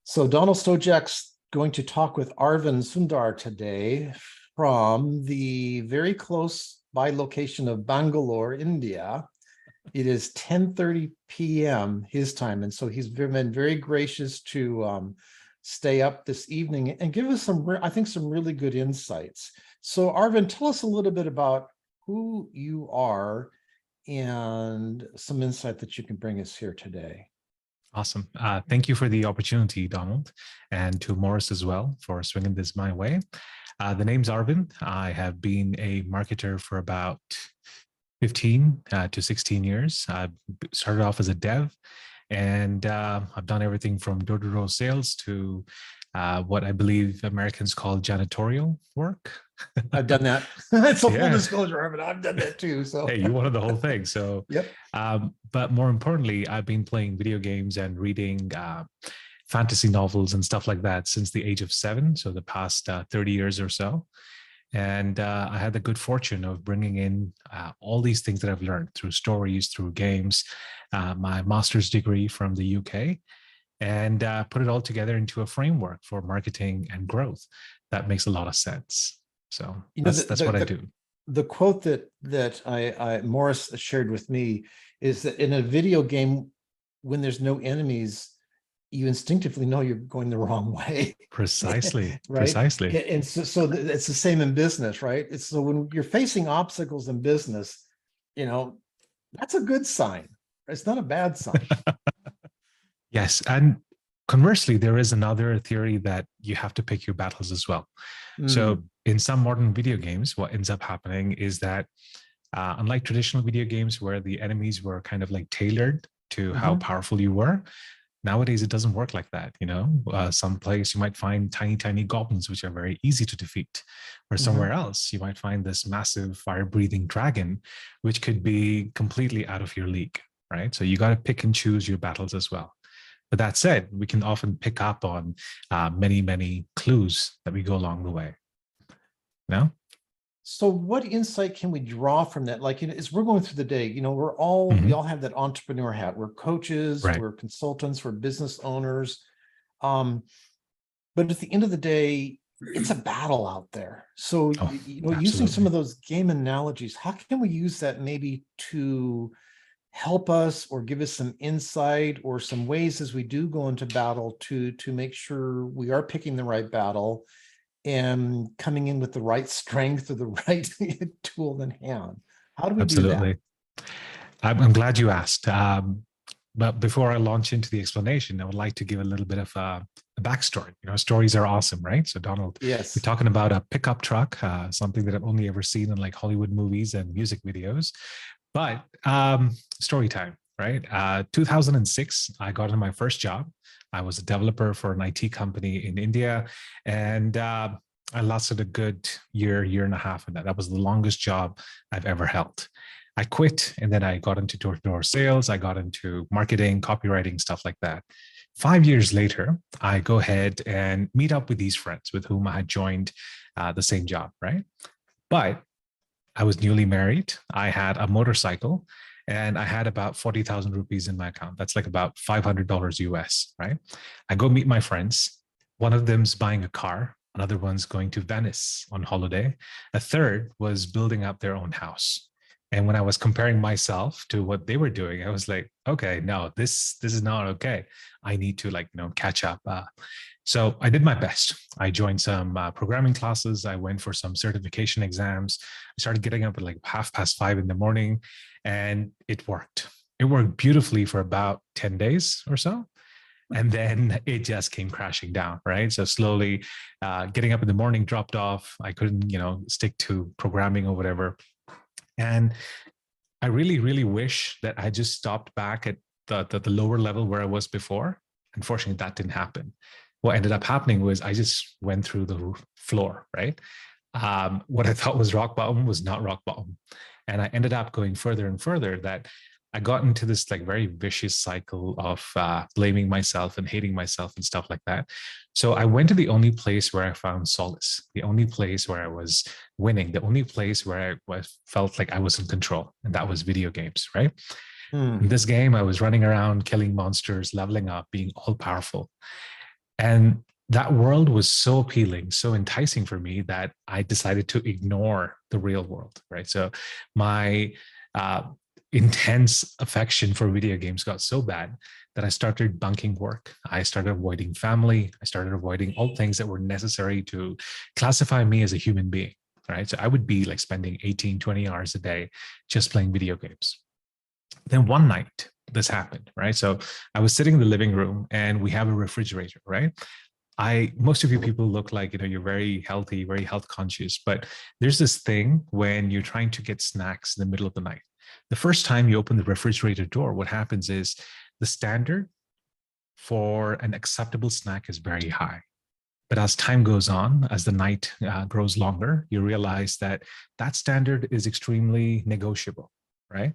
So Donald Stojack's going to talk with Arvindh Sundar today from the very close by location of Bangalore, India. It is 10:30 p.m. his time, and so he's been very gracious to stay up this evening and give us I think, some really good insights. So Arvindh, tell us a little bit about who you are and some insight that you can bring us here today. Awesome. Thank you for the opportunity, Donald, and to Morris as well for swinging this my way. The name's Arvindh. I have been a marketer for about 15 to 16 years. I started off as a dev, and I've done everything from door-to-door sales to what I believe Americans call janitorial work. I've done that. It's a full Yeah. disclosure, but I've done that too. So Hey, you wanted the whole thing. So, yep. But more importantly, I've been playing video games and reading fantasy novels and stuff like that since the age of 7. So the past 30 years or so. And I had the good fortune of bringing in all these things that I've learned through stories, through games, my master's degree from the UK, and put it all together into a framework for marketing and growth that makes a lot of sense. So that's what I do. The quote that I Morris shared with me is that in a video game, when there's no enemies, you instinctively know you're going the wrong way. Precisely. Right. Precisely. And so it's the same in business, right? It's so when you're facing obstacles in business, that's a good sign. It's not a bad sign. Yes. And conversely, there is another theory that you have to pick your battles as well. So in some modern video games, what ends up happening is that unlike traditional video games where the enemies were kind of like tailored to how powerful you were, nowadays it doesn't work like that. Some place you might find tiny goblins which are very easy to defeat, or somewhere else you might find this massive fire-breathing dragon which could be completely out of your league, right? So you got to pick and choose your battles as well. But that said, we can often pick up on many clues that we go along the way. No? So what insight can we draw from that? Like, as we're going through the day, we all have that entrepreneur hat. We're coaches, right. We're consultants, we're business owners. But at the end of the day, it's a battle out there. So, using some of those game analogies, how can we use that maybe to help us or give us some insight or some ways as we do go into battle to make sure we are picking the right battle and coming in with the right strength or the right tool in hand? How do we do that? I'm glad you asked. But before I launch into the explanation, I would like to give a little bit of a backstory. Stories are awesome, right? So Donald, yes, you're talking about a pickup truck, something that I've only ever seen in like Hollywood movies and music videos. But story time, right? 2006, I got in my first job. I was a developer for an IT company in India, and I lasted a good year and a half in that. That was the longest job I've ever held. I quit, and then I got into door-to-door sales. I got into marketing, copywriting, stuff like that. 5 years later, I go ahead and meet up with these friends with whom I had joined the same job, right? But I was newly married. I had a motorcycle, and I had about 40,000 rupees in my account. That's like about $500 US, right? I go meet my friends. One of them's buying a car. Another one's going to Venice on holiday. A third was building up their own house. And when I was comparing myself to what they were doing, I was like, okay, no, this is not okay. I need to catch up. So I did my best. I joined some programming classes. I went for some certification exams. I started getting up at like 5:30 in the morning, and it worked. It worked beautifully for about 10 days or so. And then it just came crashing down, right? So slowly getting up in the morning dropped off. I couldn't, stick to programming or whatever. And I really wish that I just stopped back at the lower level where I was before. Unfortunately, that didn't happen. What ended up happening was I just went through the floor, right? What I thought was rock bottom was not rock bottom. And I ended up going further and further, that I got into this like very vicious cycle of blaming myself and hating myself and stuff like that. So I went to the only place where I found solace, the only place where I was winning, the only place where I felt like I was in control, and that was video games, right? In this game, I was running around, killing monsters, leveling up, being all powerful. And that world was so appealing, so enticing for me that I decided to ignore the real world, right? So my uh, intense affection for video games got so bad that I started bunking work. I started avoiding family. I started avoiding all things that were necessary to classify me as a human being, right? So I would be like spending 18, 20 hours a day just playing video games. Then one night, this happened, right? So I was sitting in the living room and we have a refrigerator, right? Most of you people look like, you're very healthy, very health conscious, but there's this thing when you're trying to get snacks in the middle of the night. The first time you open the refrigerator door, what happens is the standard for an acceptable snack is very high. But as time goes on, as the night grows longer, you realize that that standard is extremely negotiable, right?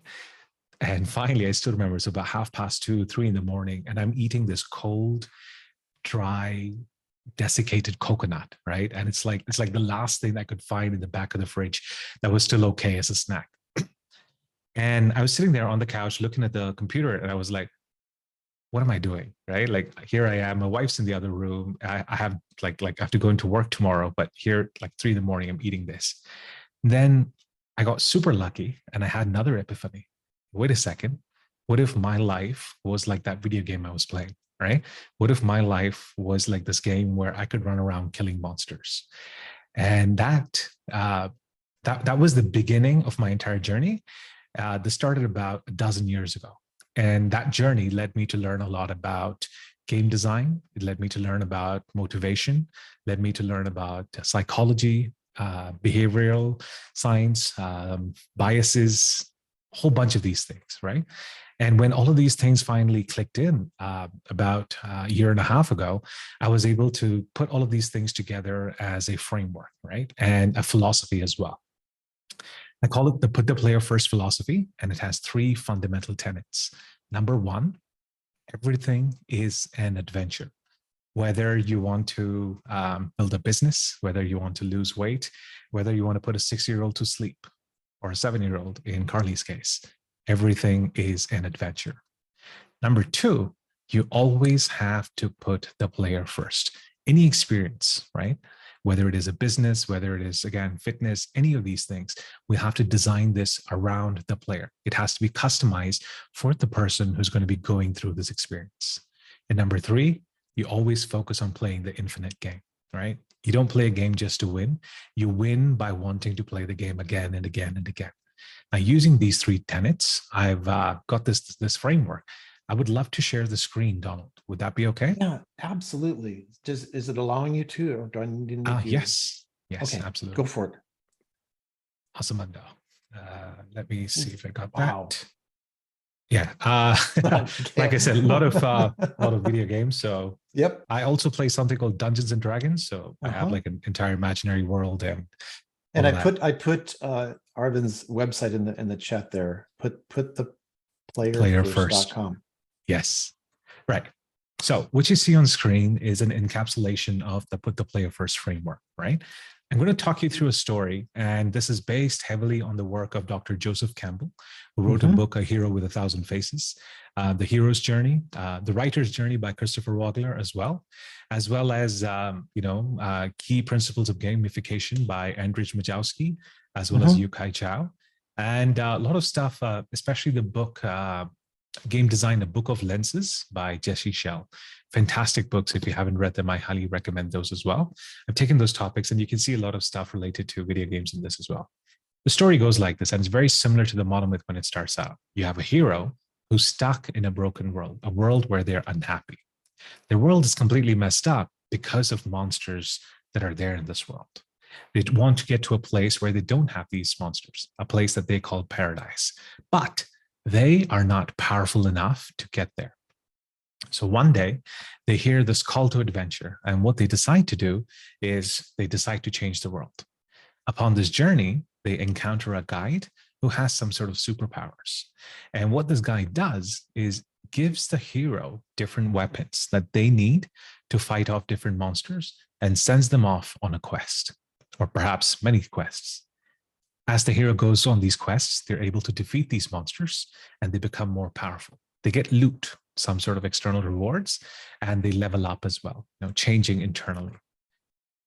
And finally, I still remember it's about 2:30, 3 in the morning, and I'm eating this cold, dry, desiccated coconut, right? And it's like the last thing I could find in the back of the fridge that was still okay as a snack. And I was sitting there on the couch looking at the computer, and I was like, what am I doing? Right? Like here I am, my wife's in the other room. I have like I have to go into work tomorrow, but here like 3 in the morning, I'm eating this. Then I got super lucky and I had another epiphany. Wait a second. What if my life was like that video game I was playing? Right? What if my life was like this game where I could run around killing monsters? And that was the beginning of my entire journey. This started about a dozen years ago. And that journey led me to learn a lot about game design. It led me to learn about motivation, led me to learn about psychology, behavioral science, biases, a whole bunch of these things, right? And when all of these things finally clicked in about a year and a half ago, I was able to put all of these things together as a framework, right? And a philosophy as well. I call it the put the player first philosophy, and it has 3 fundamental tenets. Number 1, everything is an adventure. Whether you want to build a business, whether you want to lose weight, whether you want to put a 6-year-old to sleep or a 7-year-old in Carly's case, everything is an adventure. Number 2, you always have to put the player first. Any experience, right? Whether it is a business, whether it is, again, fitness, any of these things, we have to design this around the player. It has to be customized for the person who's going to be going through this experience. And number 3, you always focus on playing the infinite game, right? You don't play a game just to win. You win by wanting to play the game again and again and again. Now, using these 3 tenets, I've got this framework. I would love to share the screen, Donald. Would that be okay? Yeah, absolutely. Is it allowing you to, or do I need to? Yes, Okay, absolutely. go for it. Awesome. Let me see if I got Wow. that. Yeah. Like I said, a lot of video games. So yep. I also play something called Dungeons and Dragons. So I have like an entire imaginary world and I put Arvind's website in the chat there. Put the playerfirst.com. Yes. Right. So what you see on screen is an encapsulation of the put the player first framework, right? I'm going to talk you through a story, and this is based heavily on the work of Dr. Joseph Campbell, who wrote a book, A Hero with 1,000 Faces, The Hero's Journey, The Writer's Journey by Christopher Vogler as well as Key Principles of Gamification by Andrzej Majowski, as well as Yu-Kai Chao, and a lot of stuff, especially the book, Game Design, A Book of Lenses by Jesse Schell. Fantastic books. If you haven't read them, I highly recommend those as well. I've taken those topics, and you can see a lot of stuff related to video games in this as well. The story goes like this, and it's very similar to the model myth when it starts out. You have a hero who's stuck in a broken world, a world where they're unhappy. Their world is completely messed up because of monsters that are there in this world. They want to get to a place where they don't have these monsters, a place that they call paradise. But they are not powerful enough to get there. So one day they hear this call to adventure, and what they decide to do is they decide to change the world. Upon this journey, they encounter a guide who has some sort of superpowers. And what this guide does is gives the hero different weapons that they need to fight off different monsters and sends them off on a quest, or perhaps many quests. As the hero goes on these quests, they're able to defeat these monsters and they become more powerful. They get loot, some sort of external rewards, and they level up as well, changing internally.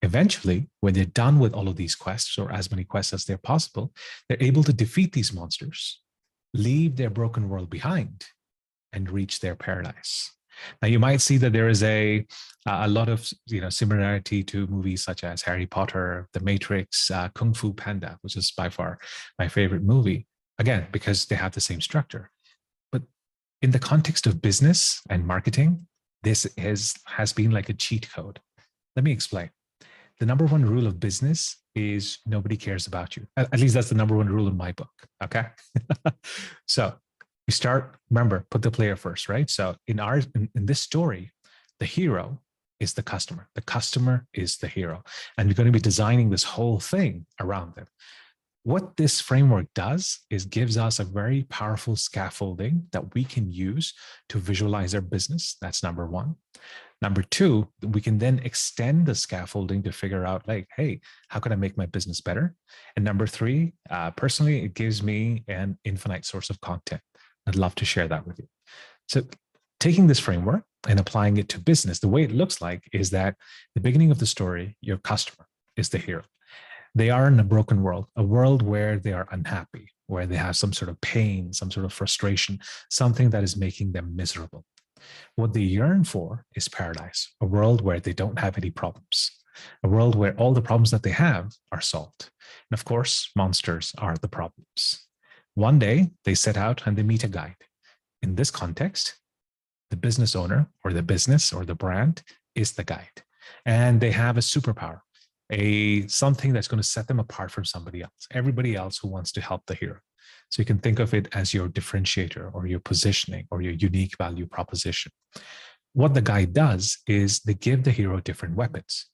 Eventually, when they're done with all of these quests, or as many quests as they're possible, they're able to defeat these monsters, leave their broken world behind, and reach their paradise. Now, you might see that there is a lot of similarity to movies such as Harry Potter, The Matrix, Kung Fu Panda, which is by far my favorite movie. Again, because they have the same structure. But in the context of business and marketing, this has been like a cheat code. Let me explain. The number one rule of business is nobody cares about you. At least that's the number one rule in my book. Okay. So you start, remember, put the player first, right? So in this story, the hero is the customer. The customer is the hero. And you're going to be designing this whole thing around them. What this framework does is gives us a very powerful scaffolding that we can use to visualize our business. That's number one. Number two, we can then extend the scaffolding to figure out like, hey, how can I make my business better? And number three, personally, it gives me an infinite source of content. I'd love to share that with you. So taking this framework and applying it to business, the way it looks like is that the beginning of the story, your customer is the hero. They are in a broken world, a world where they are unhappy, where they have some sort of pain, some sort of frustration, something that is making them miserable. What they yearn for is paradise, a world where they don't have any problems, a world where all the problems that they have are solved. And of course, monsters are the problems. One day, they set out and they meet a guide. In this context, the business owner or the business or the brand is the guide. And they have a superpower, something that's going to set them apart from everybody else who wants to help the hero. So you can think of it as your differentiator or your positioning or your unique value proposition. What the guide does is they give the hero different weapons.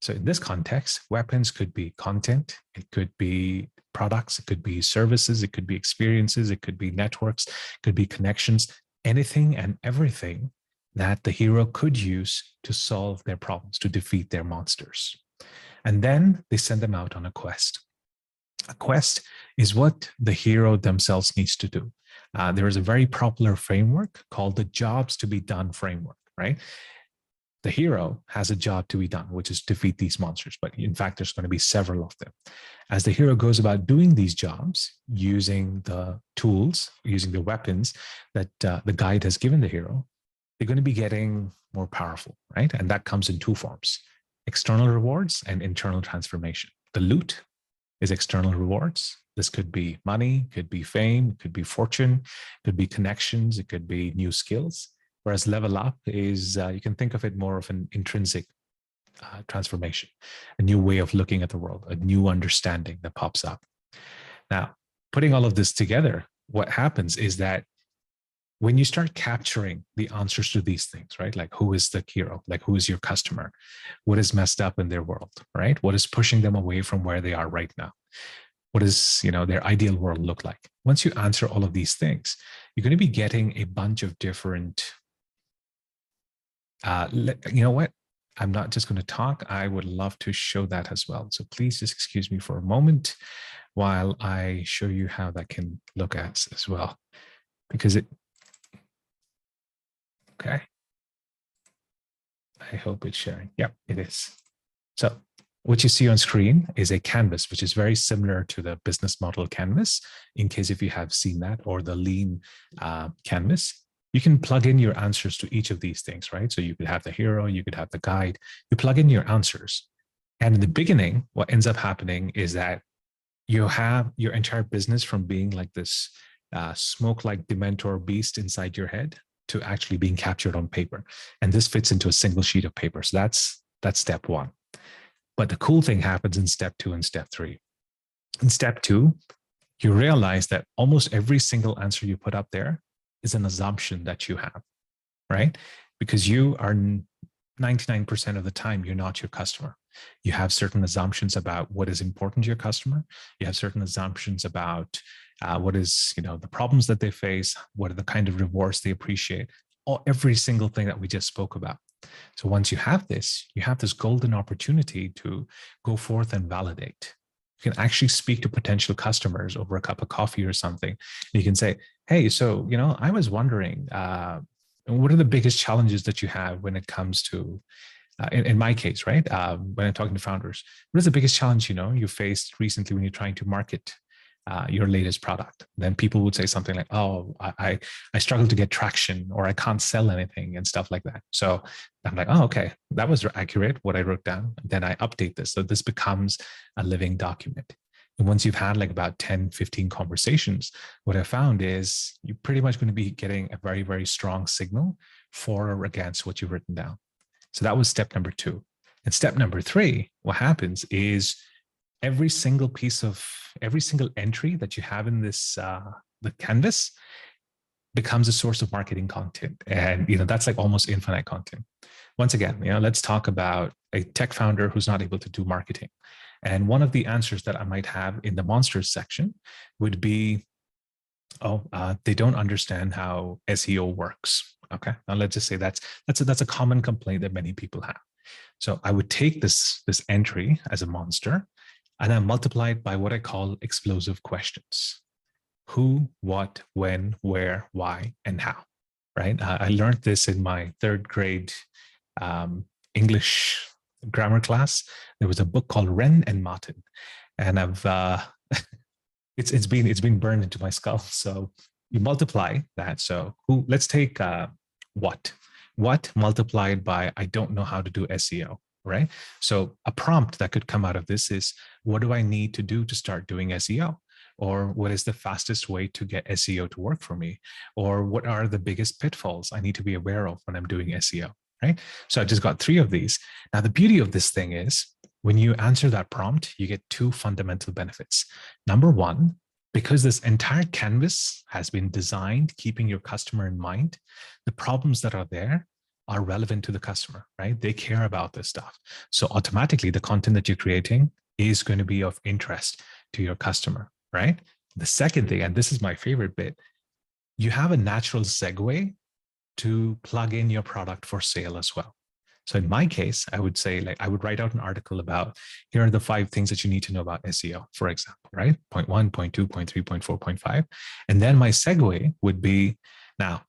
So in this context, weapons could be content, it could be products, it could be services, it could be experiences, it could be networks, it could be connections, anything and everything that the hero could use to solve their problems, to defeat their monsters. And then they send them out on a quest. A quest is what the hero themselves needs to do. There is a very popular framework called the jobs to be done framework, right? The hero has a job to be done, which is defeat these monsters. But in fact, there's going to be several of them. As the hero goes about doing these jobs, using the tools, using the weapons that the guide has given the hero, they're going to be getting more powerful, right? And that comes in two forms: external rewards and internal transformation. The loot is external rewards. This could be money, could be fame, could be fortune, could be connections, it could be new skills. Whereas level up is, you can think of it more of an intrinsic transformation, a new way of looking at the world, a new understanding that pops up. Now, putting all of this together, what happens is that when you start capturing the answers to these things, right? Like, who is the hero? Like, who is your customer? What is messed up in their world, right? What is pushing them away from where they are right now? What does, their ideal world look like? Once you answer all of these things, you're going to be getting a bunch of different, you know what? I'm not just going to talk. I would love to show that as well. So please just excuse me for a moment while I show you how that can look at as well, because okay. I hope it's sharing. Yep, it is. So what you see on screen is a canvas, which is very similar to the business model canvas, in case if you have seen that, or the lean canvas. You can plug in your answers to each of these things, right? So you could have the hero, you could have the guide, you plug in your answers. And in the beginning, what ends up happening is that you have your entire business from being like this smoke-like Dementor beast inside your head to actually being captured on paper. And this fits into a single sheet of paper. So that's step one. But the cool thing happens in step 2 and step 3. In step 2, you realize that almost every single answer you put up there is an assumption that you have, right? Because you are 99% of the time, you're not your customer. You have certain assumptions about what is important to your customer. You have certain assumptions about what is, the problems that they face, what are the kind of rewards they appreciate, every single thing that we just spoke about. So once you have this golden opportunity to go forth and validate. You can actually speak to potential customers over a cup of coffee or something. And you can say, hey, so, I was wondering, And what are the biggest challenges that you have when it comes to, in my case, right? When I'm talking to founders, what is the biggest challenge, you faced recently when you're trying to market your latest product? Then people would say something like, "Oh, I struggle to get traction, or I can't sell anything," and stuff like that. So I'm like, "Oh, okay, that was accurate, what I wrote down." Then I update this. So this becomes a living document. And once you've had like about 10, 15 conversations, what I found is you're pretty much going to be getting a very, very strong signal for or against what you've written down. So that was step number 2. And step number 3, what happens is every single entry that you have in this the canvas becomes a source of marketing content. And that's like almost infinite content. Once again, let's talk about a tech founder who's not able to do marketing. And one of the answers that I might have in the monsters section would be, they don't understand how SEO works. Okay, now let's just say that's a common complaint that many people have. So I would take this entry as a monster, and I multiply it by what I call explosive questions: who, what, when, where, why, and how. Right? I learned this in my 3rd grade English grammar class. There was a book called Wren and Martin, and I've it's been burned into my skull. So you multiply that. So who? Let's take what multiplied by I don't know how to do SEO. Right? So a prompt that could come out of this is, what do I need to do to start doing SEO? Or what is the fastest way to get SEO to work for me? Or what are the biggest pitfalls I need to be aware of when I'm doing SEO? Right? So I just got 3 of these. Now, the beauty of this thing is when you answer that prompt, you get 2 fundamental benefits. Number 1, because this entire canvas has been designed keeping your customer in mind, the problems that are there are relevant to the customer, right? They care about this stuff. So automatically the content that you're creating is going to be of interest to your customer, right? The second thing, and this is my favorite bit, you have a natural segue to plug in your product for sale as well. So in my case, I would say, like, I would write out an article about, here are the 5 things that you need to know about SEO, for example, right? Point 1, point 2, point 3, point 4, point 5. And then my segue would be, now,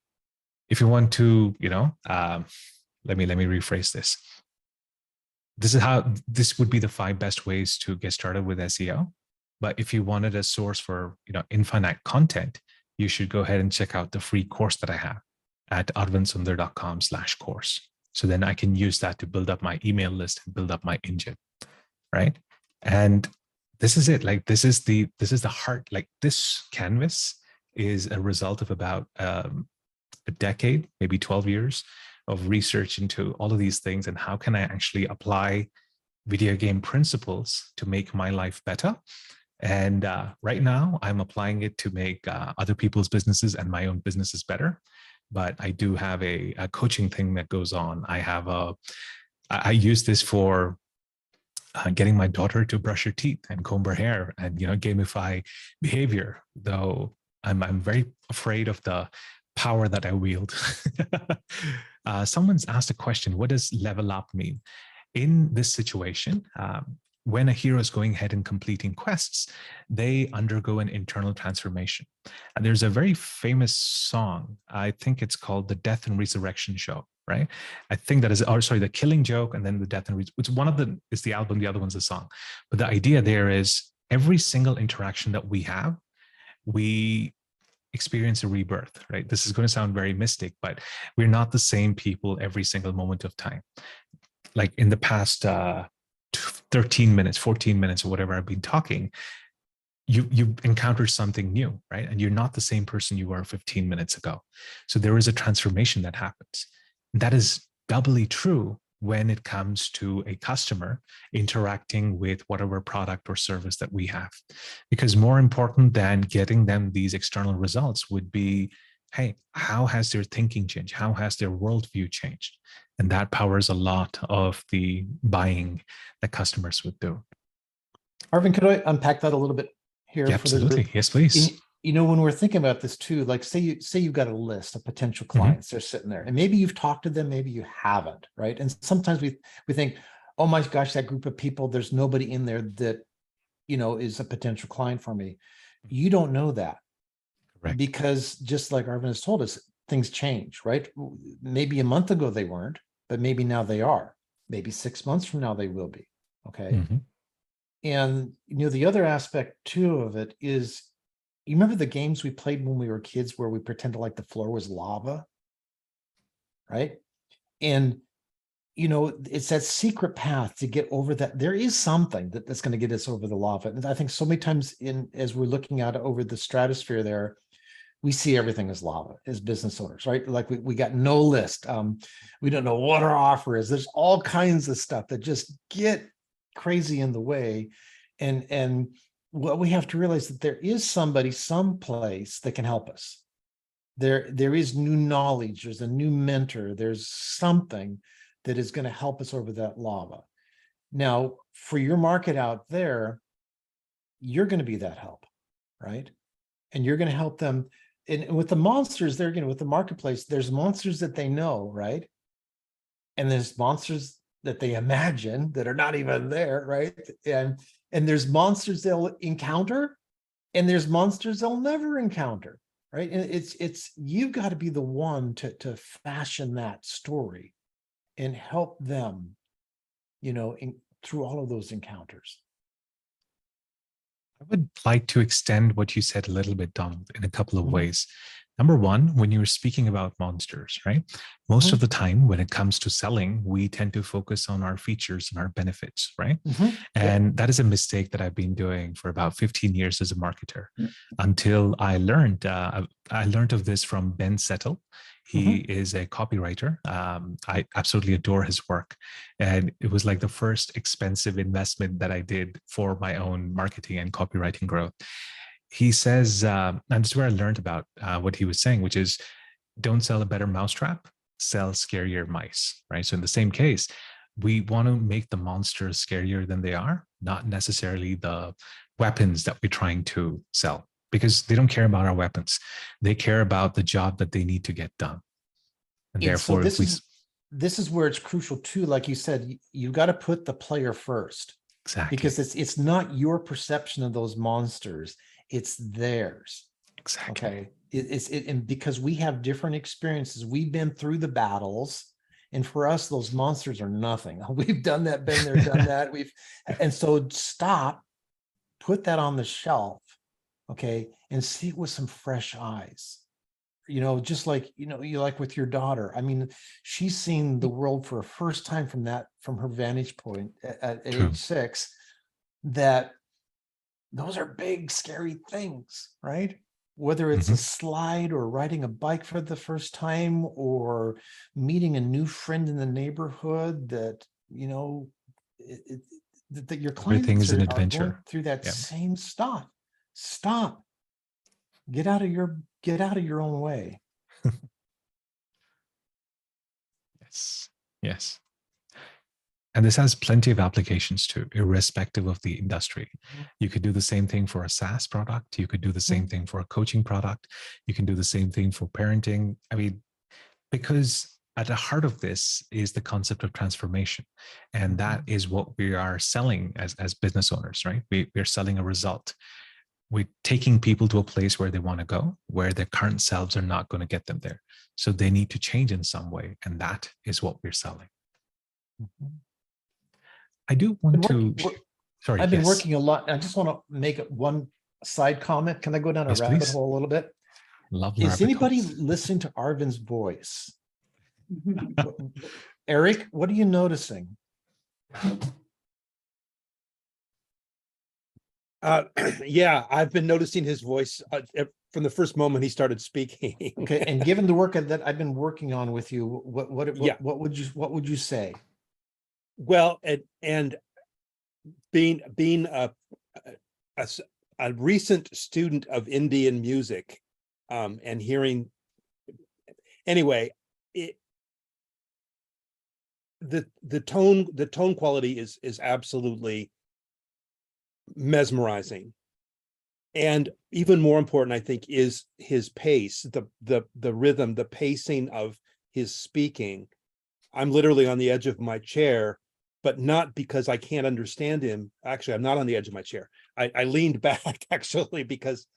if you want to, let me rephrase this. This would be the 5 best ways to get started with SEO. But if you wanted a source for, infinite content, you should go ahead and check out the free course that I have at arvindsundar.com/course. So then I can use that to build up my email list and build up my engine, right? And this is it. Like, this is the heart. Like, this canvas is a result of about a decade, maybe 12 years of research into all of these things and how can I actually apply video game principles to make my life better. And right now I'm applying it to make other people's businesses and my own businesses better. But I do have a coaching thing that goes on. I use this for getting my daughter to brush her teeth and comb her hair and, gamify behavior, though I'm very afraid of the power that I wield. Someone's asked a question: what does level up mean? In this situation, when a hero is going ahead and completing quests, they undergo an internal transformation. And there's a very famous song, I think it's called The Death and Resurrection Show, right? I think that is, The Killing Joke, and then The Death and Resurrection, which one of them is the album, the other one's the song. But the idea there is every single interaction that we have, we experience a rebirth, right? This is going to sound very mystic, but we're not the same people every single moment of time. Like in the past 13 minutes, 14 minutes, or whatever I've been talking, you encountered something new, right? And you're not the same person you were 15 minutes ago. So there is a transformation that happens. That is doubly true when it comes to a customer interacting with whatever product or service that we have. Because more important than getting them these external results would be, hey, how has their thinking changed? How has their worldview changed? And that powers a lot of the buying that customers would do. Arvindh, could I unpack that a little bit here? Yeah, absolutely. Yes, please. When we're thinking about this too, like say you've got a list of potential clients, they're sitting there, and maybe you've talked to them, maybe you haven't, right? And sometimes we think, oh my gosh, that group of people, there's nobody in there that, is a potential client for me. You don't know that. Correct. Because just like Arvindh has told us, things change, right? Maybe a month ago they weren't, but maybe now they are. Maybe 6 months from now they will be. Okay. And the other aspect too of it is, you remember the games we played when we were kids where we pretended like the floor was lava, right? And it's that secret path to get over that. There is something that's going to get us over the lava. And I think so many times as we're looking out over the stratosphere there, we see everything as lava as business owners, right? Like we got no list. We don't know what our offer is. There's all kinds of stuff that just get crazy in the way. And what we have to realize that there is somebody someplace that can help us. There is new knowledge, there's a new mentor, there's something that is going to help us over that lava. Now, for your market out there, you're going to be that help, right? And you're going to help them. And with the monsters, they're with the marketplace, there's monsters that they know, right? And there's monsters that they imagine that are not even there, right? And there's monsters they'll encounter, and there's monsters they'll never encounter, right? And it's you've got to be the one to fashion that story and help them, through all of those encounters. I would like to extend what you said a little bit, Donald, in a couple of ways. Number one, when you were speaking about monsters, right? Most of the time when it comes to selling, we tend to focus on our features and our benefits, right? And that is a mistake that I've been doing for about 15 years as a marketer, until I learned of this from Ben Settle. He is a copywriter. I absolutely adore his work. And it was like the first expensive investment that I did for my own marketing and copywriting growth. He says, and this is where I learned about what he was saying, which is, don't sell a better mousetrap, sell scarier mice, right? So in the same case, we want to make the monsters scarier than they are, not necessarily the weapons that we're trying to sell, because they don't care about our weapons. They care about the job that they need to get done. And therefore, so this is where it's crucial too. Like you said, you got to put the player first. Exactly. Because it's not your perception of those monsters, it's theirs. Exactly. Okay. And because we have different experiences, we've been through the battles, and for us, those monsters are nothing. We've done that, been there, done that. And so stop, put that on the shelf, okay, and see it with some fresh eyes. Just like, you like with your daughter. I mean, she's seen the world for a first time from her vantage point at age 6, that those are big, scary things, right? Whether it's a slide or riding a bike for the first time or meeting a new friend in the neighborhood that, that your clients an are adventure. going through that same stuff. Stop. Get out of your own way. Yes. And this has plenty of applications too, irrespective of the industry. You could do the same thing for a SaaS product. You could do the same thing for a coaching product. You can do the same thing for parenting. I mean, because at the heart of this is the concept of transformation. And that is what we are selling as business owners, right? We're selling a result. We're taking people to a place where they want to go, where their current selves are not going to get them there. So they need to change in some way. And that is what we're selling. I do want to. Sorry, I've been working a lot. I just want to make one side comment. Can I go down a rabbit hole a little bit? Is anybody listening to Arvind's voice? Eric, what are you noticing? Yeah, I've been noticing his voice from the first moment he started speaking. Okay, and given the work that I've been working on with you, what would you say? Well, and being a recent student of Indian music, and hearing, anyway, the tone quality is absolutely mesmerizing. And even more important, I think, is his pace, the rhythm, the pacing of his speaking. I'm literally on the edge of my chair, but not because I can't understand him. Actually, I'm not on the edge of my chair. I leaned back actually because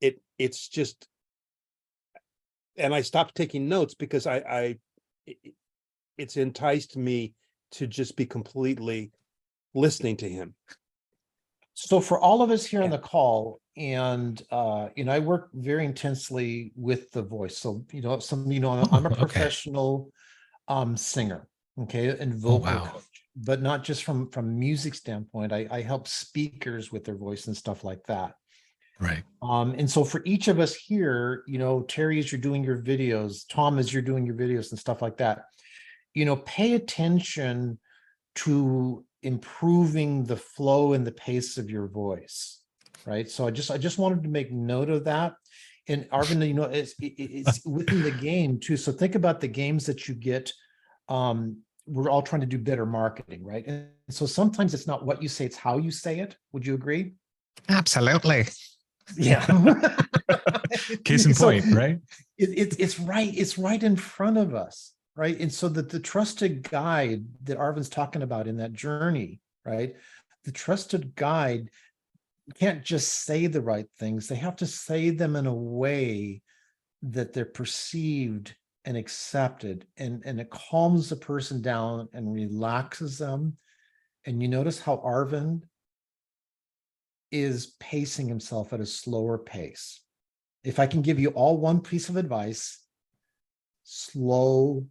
it's just, and I stopped taking notes because it's enticed me to just be completely listening to him. So for all of us here on the call, and I work very intensely with the voice. So some of you know I'm a professional singer, and vocal coach, but not just from music standpoint. I help speakers with their voice and stuff like that. Right. And so for each of us here, Terry, as you're doing your videos, Tom, as you're doing your videos and stuff like that, pay attention to improving the flow and the pace of your voice, right? So I just wanted to make note of that. And Arvindh, it's within the game too. So think about the games that you get. We're all trying to do better marketing, right? And so sometimes it's not what you say, it's how you say it. Would you agree? Absolutely. Yeah. Case in point, right? It's right in front of us. Right. And so that the trusted guide that Arvind's talking about in that journey, right? The trusted guide can't just say the right things. They have to say them in a way that they're perceived and accepted, and it calms the person down and relaxes them. And you notice how Arvindh is pacing himself at a slower pace. If I can give you all one piece of advice, slow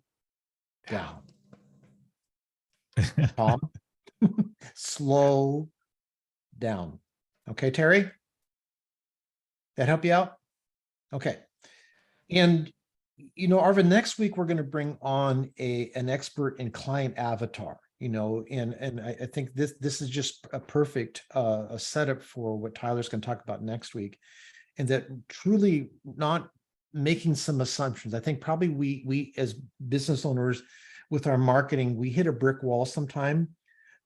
down. Tom, slow down. Okay, Terry? That help you out? Okay. And Arvindh, next week we're going to bring on an expert in client avatar, and I think this is just a perfect a setup for what Tyler's going to talk about next week, and that truly not making some assumptions. I think probably we as business owners with our marketing, we hit a brick wall sometime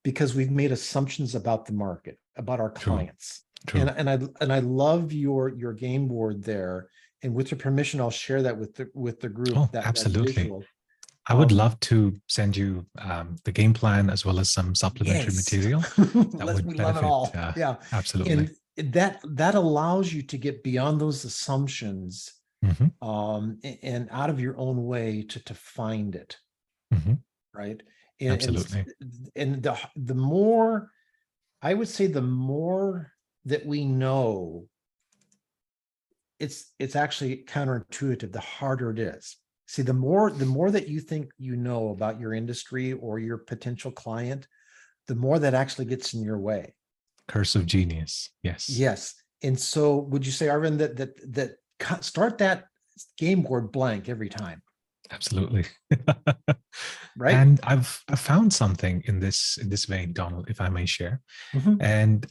because we've made assumptions about the market, about our clients. True. And I love your game board there. And with your permission, I'll share that with the group. Oh, absolutely. That visual. I would love to send you the game plan as well as some supplementary material. That would benefit. Love it all. Yeah, absolutely. And that allows you to get beyond those assumptions, and out of your own way to find it. Right. Absolutely. And the more, I would say, the more that we know, it's actually counterintuitive, the harder it is. See, the more that you think you know about your industry or your potential client, the more that actually gets in your way. Curse of genius. Yes. Yes. And so would you say, Arvindh, that start that game board blank every time? Absolutely. Right. And I've found something in this vein, Donald, if I may share. And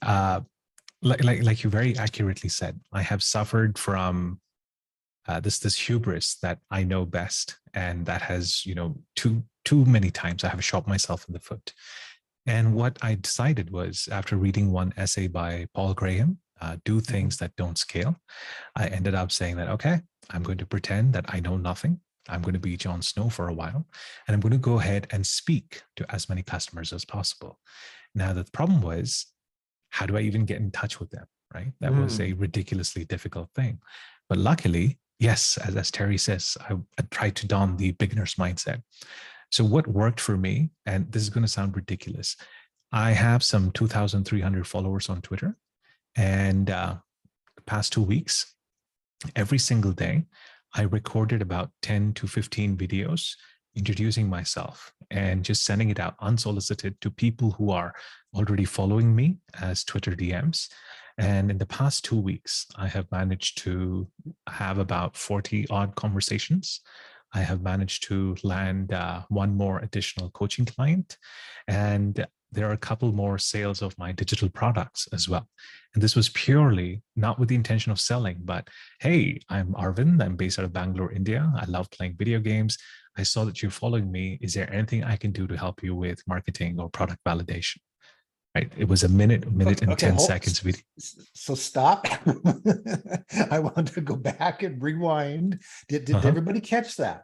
like you very accurately said, I have suffered from this hubris that I know best, and that has too many times I have shot myself in the foot. And what I decided was, after reading one essay by Paul Graham, Do Things That Don't Scale, I ended up saying that, okay, I'm going to pretend that I know nothing. I'm going to be Jon Snow for a while, and I'm going to go ahead and speak to as many customers as possible. Now, the problem was, how do I even get in touch with them, right? That was a ridiculously difficult thing. But luckily, yes, as Terry says, I tried to don the beginner's mindset. So what worked for me, and this is going to sound ridiculous, I have some 2,300 followers on Twitter, and the past 2 weeks, every single day, I recorded about 10 to 15 videos introducing myself and just sending it out unsolicited to people who are already following me as Twitter DMs. And in the past 2 weeks, I have managed to have about 40 odd conversations. I have managed to land one more additional coaching client, and there are a couple more sales of my digital products as well. And this was purely not with the intention of selling, but hey, I'm Arvindh. I'm based out of Bangalore, India. I love playing video games. I saw that you're following me. Is there anything I can do to help you with marketing or product validation? Right. It was a minute and 10 seconds video. So stop. I want to go back and rewind. Did everybody catch that?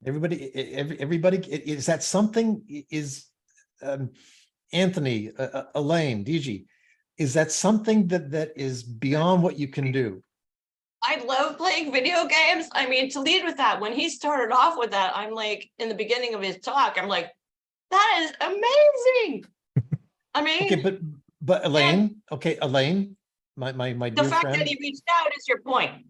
Everybody, is that something? Is Anthony, Elaine, DG, is that something that is beyond what you can do? I love playing video games. I mean, to lead with that, when he started off with that, I'm like, in the beginning of his talk, I'm like, that is amazing. I mean, Okay, but Elaine, okay, Elaine, my the dear fact friend. that he reached out is your point,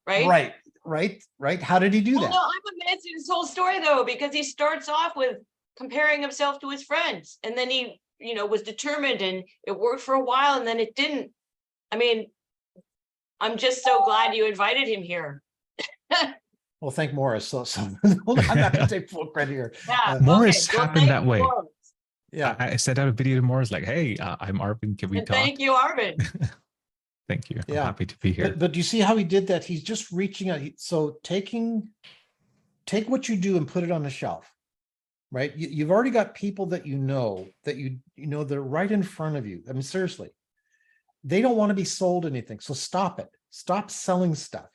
right? Right. How did he do Well, that? no, I'm amazed at his whole story though, because he starts off with comparing himself to his friends, and then he, was determined, and it worked for a while, and then it didn't. I mean, I'm just so glad you invited him here. Well, thank Morris. So I'm not going to take full credit here. Yeah, Morris okay. Well, happened thank that you, way. Morris. Yeah. I sent out a video to Morris like, hey, I'm Arvindh, can we And talk? thank you, Arvindh. Thank you. I'm Yeah. happy to be here. But do you see how he did that? He's just reaching out. So take what you do and put it on the shelf, right? You've already got people that you know they're right in front of you. I mean, seriously, they don't want to be sold anything. So stop it. Stop selling stuff.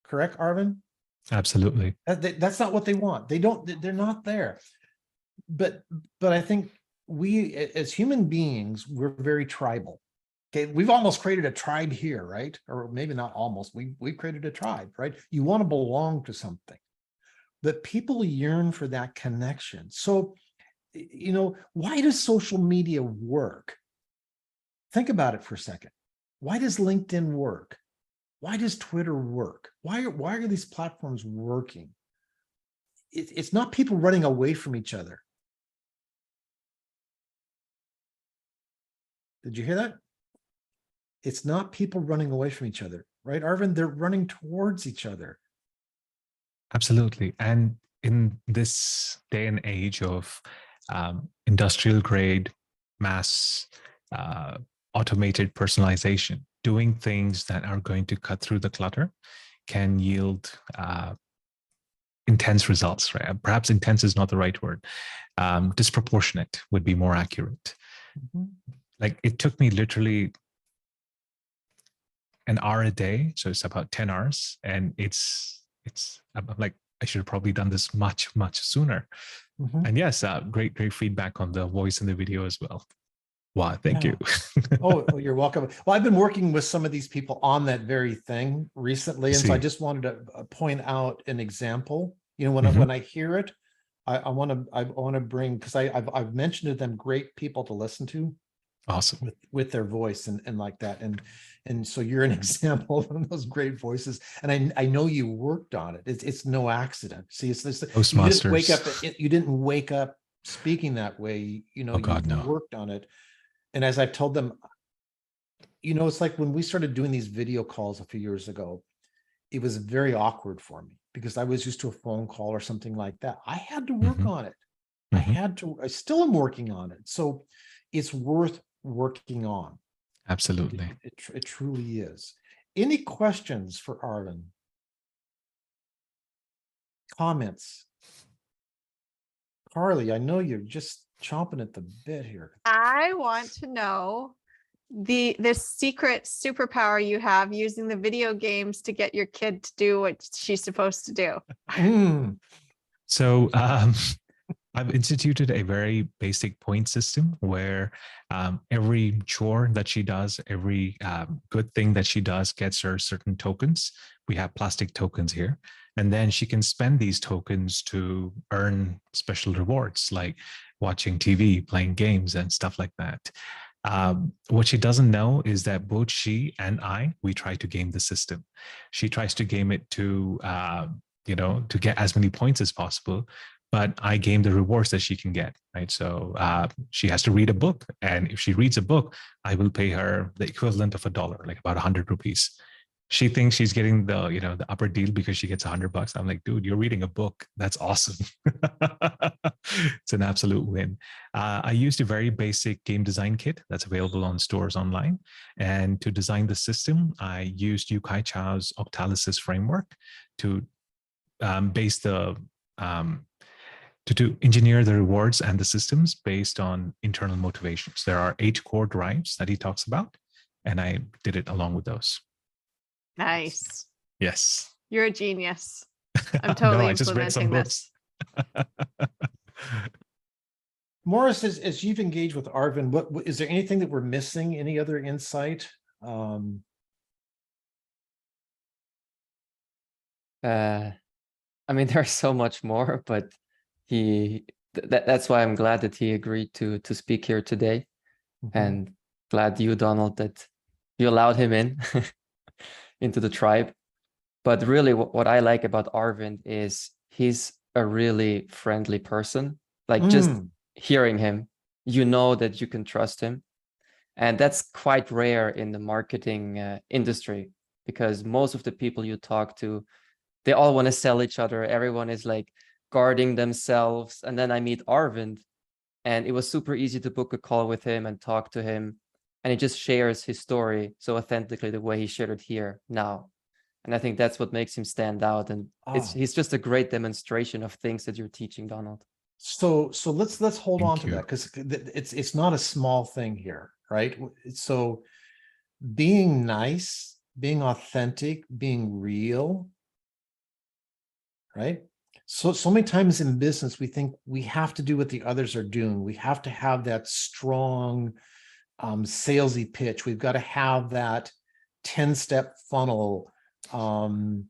Correct, Arvindh? Absolutely. That's not what they want. They're not there. But I think we as human beings, we're very tribal. Okay, we've almost created a tribe here, right? Or maybe not almost. We created a tribe, right? You want to belong to something. But people yearn for that connection. So, why does social media work? Think about it for a second. Why does LinkedIn work? Why does Twitter work? Why are these platforms working? It's not people running away from each other. Did you hear that? It's not people running away from each other, right, Arvindh? They're running towards each other. Absolutely. And in this day and age of industrial grade, mass, automated personalization, doing things that are going to cut through the clutter can yield intense results, right? Perhaps intense is not the right word. Disproportionate would be more accurate. Mm-hmm. Like it took me literally an hour a day. So it's about 10 hours. And I'm like, I should have probably done this much, much sooner. Mm-hmm. And yes, great feedback on the voice and the video as well. Wow, thank you. Oh, you're welcome. Well, I've been working with some of these people on that very thing recently. And so I just wanted to point out an example. When I hear it, I want to bring, because I've mentioned to them great people to listen to. Awesome. With their voice and like that. And so you're an example of those great voices. And I know you worked on it. It's no accident. See, it's this, you didn't wake up speaking that way. Oh God, no. Worked on it. And as I've told them, it's like when we started doing these video calls a few years ago, it was very awkward for me because I was used to a phone call or something like that. I had to work on it. I still am working on it. So it's worth working on. Absolutely. It truly is. Any questions for Arvindh? Comments? Carly, I know you're just chomping at the bit here. I want to know this secret superpower you have using the video games to get your kid to do what she's supposed to do. So I've instituted a very basic point system where every chore that she does, every good thing that she does gets her certain tokens. We have plastic tokens here. And then she can spend these tokens to earn special rewards like watching TV, playing games and stuff like that. What she doesn't know is that both she and we try to game the system. She tries to game it to get as many points as possible. But I game the rewards that she can get, right? So she has to read a book. And if she reads a book, I will pay her the equivalent of $1, like about 100 rupees. She thinks she's getting the upper deal because she gets $100. I'm like, dude, you're reading a book. That's awesome. It's an absolute win. I used a very basic game design kit that's available on stores online. And to design the system, I used Yukai Chao's Octalysis framework to base the to engineer the rewards and the systems based on internal motivations. There are 8 core drives that he talks about, and I did it along with those. Nice. Yes. You're a genius. I'm totally I just read some books. Morris, as you've engaged with Arvindh, what is there anything that we're missing? Any other insight? I mean, there's so much more, but that's why I'm glad that he agreed to speak here today, and glad you, Donald, that you allowed him in into the tribe. But really, what I like about Arvindh is he's a really friendly person. Like just hearing him, you know that you can trust him. And that's quite rare in the marketing industry, because most of the people you talk to, they all want to sell each other. Everyone is like guarding themselves. And then I meet Arvindh, and it was super easy to book a call with him and talk to him. And he just shares his story so authentically the way he shared it here now. And I think that's what makes him stand out. And he's just a great demonstration of things that you're teaching, Donald. So let's hold on to that, because it's not a small thing here, right? So being nice, being authentic, being real, right? So many times in business, we think we have to do what the others are doing. We have to have that strong salesy pitch. We've got to have that 10-step funnel, any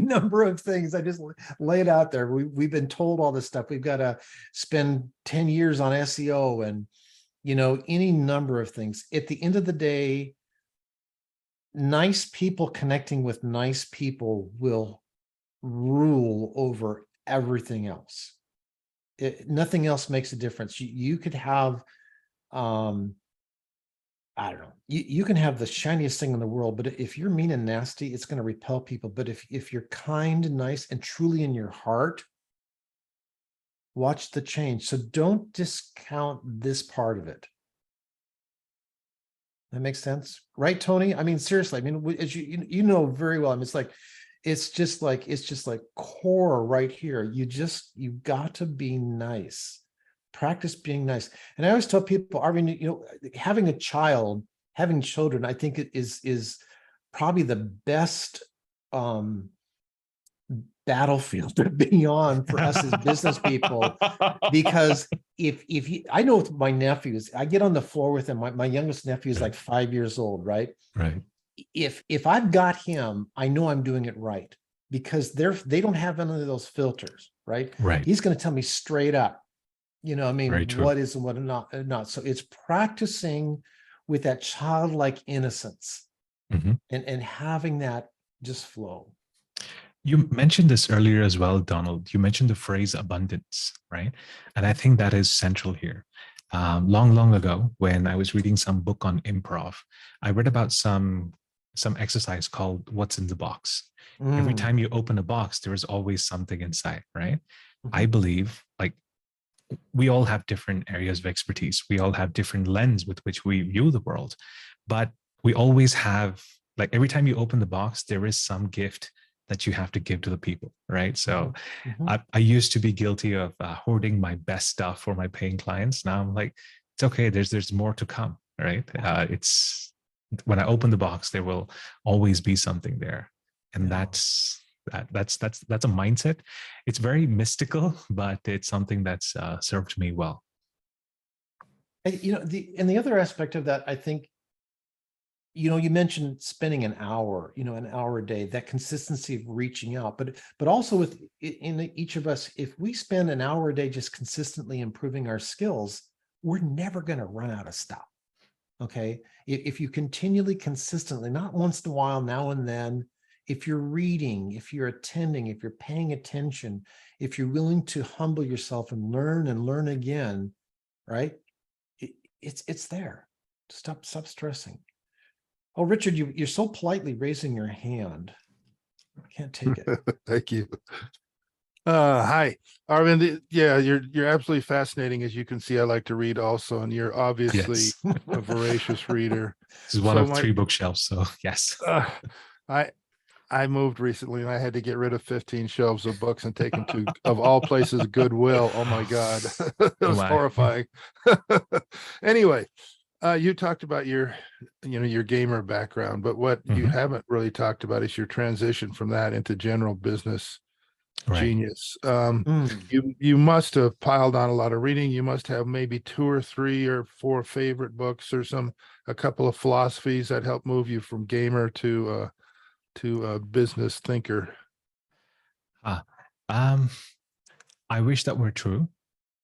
number of things. I just lay it out there. We've been told all this stuff. We've got to spend 10 years on SEO and, any number of things. At the end of the day, nice people connecting with nice people will rule over everything else. Nothing else makes a difference. You could have, I don't know, you can have the shiniest thing in the world, but if you're mean and nasty, it's going to repel people. But if you're kind, nice, and truly in your heart, watch the change. So don't discount this part of it. That makes sense, right, Tony? I mean, seriously, I mean, as you know very well, I mean, it's just like core right here. You've got to be nice. Practice being nice. And I always tell people, Arvindh, having children, I think it is probably the best battlefield to be on for us as business people, because if I know with my nephews, I get on the floor with them. My youngest nephew is like 5 years old, right? Right. If I've got him, I know I'm doing it right, because they don't have any of those filters, right? Right. He's going to tell me straight up, what is and what not. So it's practicing with that childlike innocence and having that just flow. You mentioned this earlier as well, Donald. You mentioned the phrase abundance, right? And I think that is central here. Long ago, when I was reading some book on improv, I read about some exercise called "What's in the Box." Every time you open a box, there is always something inside, right? I believe, like, we all have different areas of expertise. We all have different lens with which we view the world, but we always have, like, every time you open the box, there is some gift that you have to give to the people, right? So I used to be guilty of hoarding my best stuff for my paying clients. Now I'm like, it's okay. There's more to come, right? It's when I open the box, there will always be something there, and that's a mindset. It's very mystical, but it's something that's served me well. The other aspect of that, I think, you mentioned spending an hour a day, that consistency of reaching out, but also in each of us, if we spend an hour a day just consistently improving our skills, we're never going to run out of stuff. Okay. If you continually, consistently, not once in a while, now and then, if you're reading, if you're attending, if you're paying attention, if you're willing to humble yourself and learn again, right? It's there. Stop stressing. Oh, Richard, you're so politely raising your hand. I can't take it. Thank you. Hi, Arvindh. Yeah, you're absolutely fascinating. As you can see, I like to read also, and you're obviously a voracious reader. This is one of 3 bookshelves, so yes. I moved recently, and I had to get rid of 15 shelves of books and take them to, of all places, Goodwill. Oh my God, it was horrifying. Anyway. You talked about your gamer background, but what you haven't really talked about is your transition from that into general business genius. You must have piled on a lot of reading. You must have maybe 2 or 3 or 4 favorite books, or a couple of philosophies that help move you from gamer to to a business thinker? I wish that were true,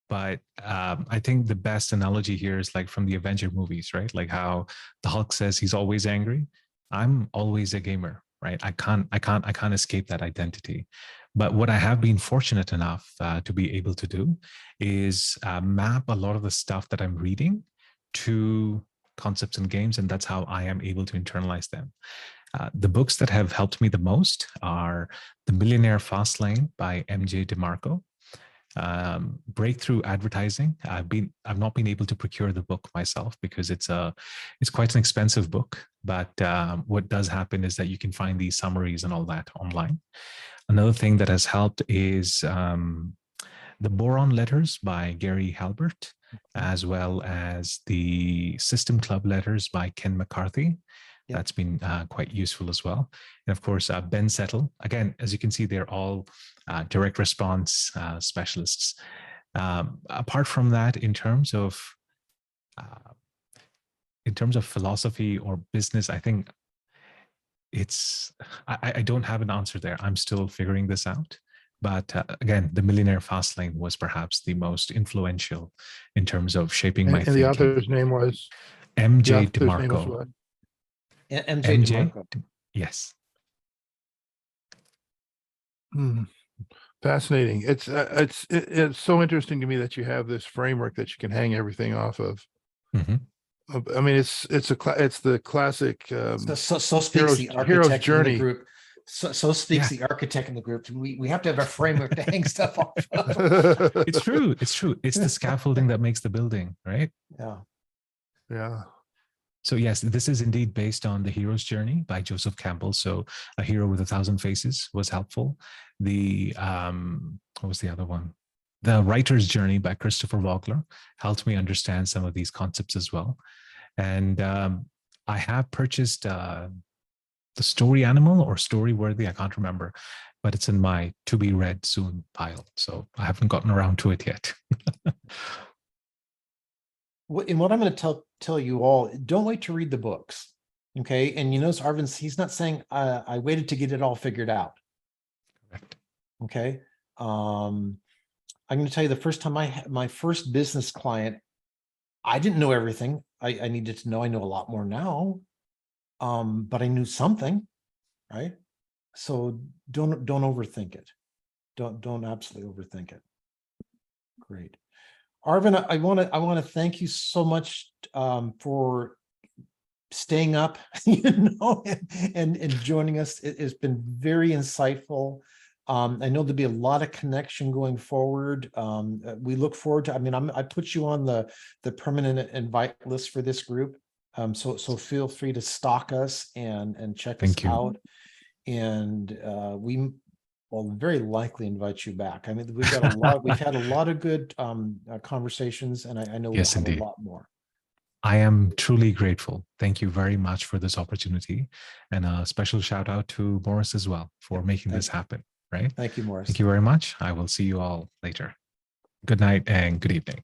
but I think the best analogy here is like from the Avenger movies, right? Like how the Hulk says he's always angry. I'm always a gamer, right? I can't escape that identity. But what I have been fortunate enough to be able to do is map a lot of the stuff that I'm reading to concepts and games, and that's how I am able to internalize them. The books that have helped me the most are The Millionaire Fast Lane by MJ DeMarco, Breakthrough Advertising. I've not been able to procure the book myself because it's quite an expensive book. But what does happen is that you can find these summaries and all that online. Another thing that has helped is The Boron Letters by Gary Halbert, as well as the System Club Letters by Ken McCarthy. Yep. That's been quite useful as well. And of course, Ben Settle. Again, as you can see, they're all direct response specialists. Apart from that, in terms of philosophy or business, I think I don't have an answer there. I'm still figuring this out. But again, The Millionaire Fast Lane was perhaps the most influential in terms of shaping my thinking. And the author's name was? MJ DeMarco. MJ DeMarco. Yes. Fascinating. It's so interesting to me that you have this framework that you can hang everything off of. Mm-hmm. I mean, it's the classic. So speaks the architect in the group. So speaks the architect in the group. We have to have a framework to hang stuff off of. It's true. It's true. It's the scaffolding that makes the building, right? Yeah. So yes, this is indeed based on The Hero's Journey by Joseph Campbell. So A Hero with 1,000 Faces was helpful. The what was the other one? The Writer's Journey by Christopher Vogler helped me understand some of these concepts as well. And I have purchased The Story Animal or Story Worthy, I can't remember, but it's in my to be read soon pile. So I haven't gotten around to it yet. And what I'm going to tell you all, don't wait to read the books. Okay. And you notice Arvindh, he's not saying I waited to get it all figured out. Correct. Okay. I'm going to tell you the first time my first business client, I didn't know everything I needed to know. I know a lot more now. But I knew something, right? So don't overthink it. Don't absolutely overthink it. Great. Arvindh, I want to thank you so much for staying up, and joining us. It's been very insightful. I know there'll be a lot of connection going forward. We look forward to. I mean, I put you on the permanent invite list for this group. So feel free to stalk us and check us out. And we will very likely invite you back. I mean, we've had a lot of good conversations, and I know we'll have a lot more. I am truly grateful. Thank you very much for this opportunity, and a special shout out to Morris as well for making this happen. Right? Thank you, Morris. Thank you very much. I will see you all later. Good night and good evening.